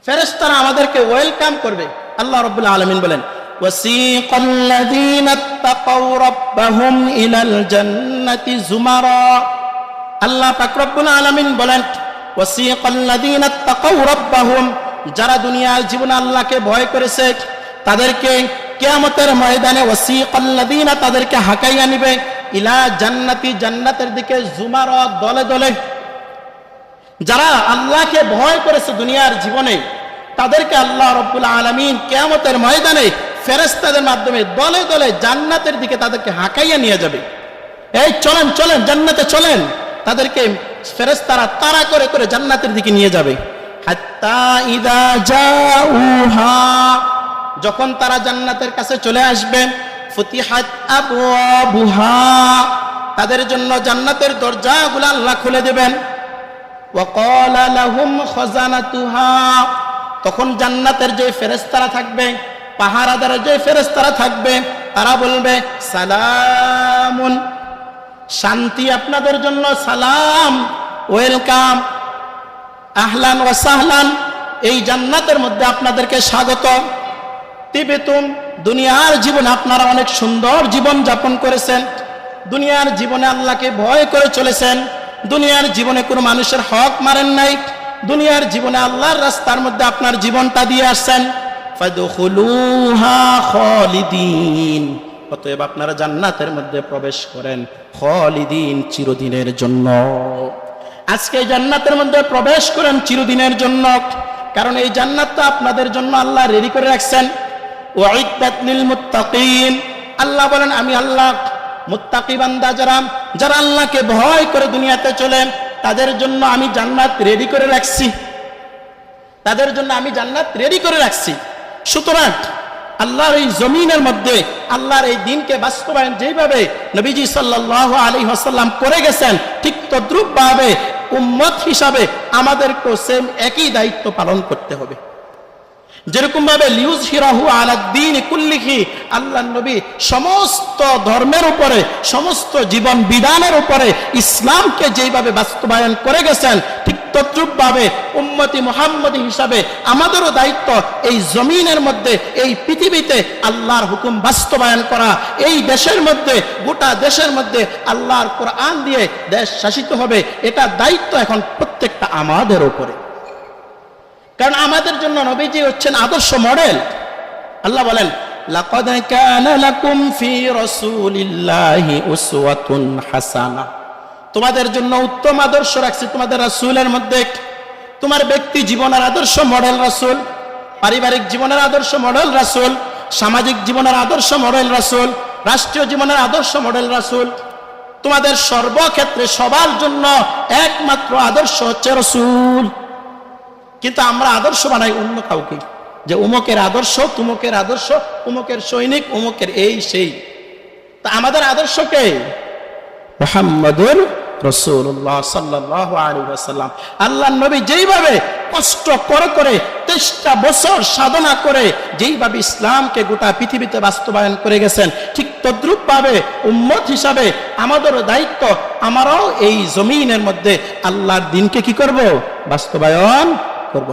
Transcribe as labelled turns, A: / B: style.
A: ফেরেশতারা আমাদেরকে ওয়েলকাম করবে। আল্লাহ রাব্বুল আলামিন বলেন, ওয়াসিকাল্লাযীনা তাকাউ রাব্বাহুম ইলাল জান্নাতি যুমারা। আল্লাহ পাক রব্বুল আলামিন বলেন, ওয়াসিকাল্লাযীনা তাকাউ রাব্বাহুম, যারা দুনিয়ার জীবনে আল্লাহকে ভয় করেছে তাদেরকে কিয়ামতের ময়দানে ওয়াসিকাল্লাযীনা, তাদেরকে হাঁকাইয়া নিবে ইলা জান্নাতি, জান্নাতের দিকে যুমারা, দলে দলে। যারা আল্লাহকে ভয় করেছে দুনিয়ার জীবনে তাদেরকে আল্লাহ রাব্বুল আলামিন কিয়ামতের ময়দানে ফেরেশতাদের মাধ্যমে দলে দলে জান্নাতের দিকে তাদেরকে হাঁকাইয়া নিয়ে যাবে। এই চলেন চলেন জান্নাতে চলেন, তাদেরকে ফেরেশতারা তাড়া করে করে জান্নাতের দিকে নিয়ে যাবে। হাত্তা ইযা জাউহা, যখন তারা জান্নাতের কাছে চলে আসবে, ফুতিহাত আবওয়াবুহা, তাদের জন্য জান্নাতের দরজাগুলো আল্লাহ খুলে দেবেন। ওয়াকালা লাহুম খাজানাতুহা, তখন জান্নাতের যে ফেরেশতারা থাকবে, পাহারাদার যে ফেরেশতারা থাকবে, তারা বলবে সালামুন, শান্তি আপনাদের জন্য, সালাম, ওয়েলকাম, আহলান ওয়া সাহলান, এই জান্নাতের মধ্যে আপনাদেরকে স্বাগত। তিবতুম, দুনিয়ার জীবনে আপনারা অনেক সুন্দর জীবন যাপন করেছেন, দুনিয়ার জীবনে আল্লাহকে ভয় করে চলেছেন, দুনিয়ার জীবনে কোনো মানুষের হক মারেন নাই, দুনিয়ার জীবনে আল্লাহর রাস্তার মধ্যে আপনার জীবনটা দিয়ে আসছেন। ফাদখুলুহা খালিদিন, অতএব আপনারা জান্নাতের মধ্যে প্রবেশ করেন খালিদিন, চিরদিনের জন্য। আজকে জান্নাতের মধ্যে প্রবেশ করেন চিরদিনের জন্য, কারণ এই জান্নাতটা আপনাদের জন্য আল্লাহ রেডি করে রাখছেন। ওয়াইদাত লিল মুত্তাকিন, আল্লাহ বলেন আমি আল্লাহ মুত্তাকি বান্দা যারা আল্লাহকে ভয় করে দুনিয়াতে চলে, তাদের জন্য আমি জান্নাত রেডি করে রাখছি, তাদের জন্য আমি জান্নাত রেডি করে রাখছি। সুতরাং আল্লাহর এই জমিনের মধ্যে আল্লাহর এই দিনকে বাস্তবায়ন যেভাবে নবীজি সাল্লাল্লাহু আলাইহি ওয়াসাল্লাম করে গেছেন, ঠিক তদ্রূপ ভাবে উম্মত হিসাবে আমাদেরকেও সেম একই দায়িত্ব পালন করতে হবে। যেরকম ভাবে লিউযহিরাহু আলাদ-দীন কুল্লিহি, আল্লাহর নবী সমস্ত ধর্মের উপরে, সমস্ত জীবন বিধানের উপরে ইসলামকে যেভাবে বাস্তবায়ন করে গেছেন, ঠিক তদ্রূপ ভাবে উম্মতি মুহাম্মদী হিসাবে আমাদেরও দায়িত্ব এই জমিনের মধ্যে, এই পৃথিবীতে আল্লাহর হুকুম বাস্তবায়ন করা। এই দেশের মধ্যে, গোটা দেশের মধ্যে আল্লাহর কোরআন দিয়ে দেশ শাসিত হবে, এটা দায়িত্ব এখন প্রত্যেকটা আমাদের উপরে। কারণ আমাদের জন্য নবীজি হচ্ছেন আদর্শ মডেল। আল্লাহ বলেন, লাকাদ কানা লাকুম ফি রাসূলিল্লাহি উসওয়াতুন হাসানাহ, তোমাদের জন্য উত্তম আদর্শ রাখছি তোমাদের রাসূলের মধ্যে। তোমার ব্যক্তি জীবনের আদর্শ মডেল রাসূল, পারিবারিক জীবনের আদর্শ মডেল রাসূল, সামাজিক জীবনের আদর্শ মডেল রাসূল, রাষ্ট্রীয় জীবনের আদর্শ মডেল রাসূল। তোমাদের সর্বক্ষেত্রে সবার জন্য একমাত্র আদর্শ হচ্ছে রাসূল। কিন্তু আমরা আদর্শ বানাই অন্য কাউকে, যে উমকের আদর্শ, তুমকের আদর্শ, উমকের সৈনিক, উমকের এই সেই। তা আমাদের আদর্শ কে? মুহাম্মাদুর রাসূলুল্লাহ সাল্লাল্লাহু আলাইহি ওয়াসাল্লাম। আল্লাহর নবী যেইভাবে কষ্ট করে করে 23টা বছর সাধনা করে যেইভাবে ইসলামকে গোটা পৃথিবীতে বাস্তবায়ন করে গেছেন, ঠিক তদ্রূপ ভাবে উম্মত হিসাবে আমাদেরও দায়িত্ব, আমরাও এই জমিনের মধ্যে আল্লাহর দ্বীনকে কি করব? বাস্তবায়ন করব।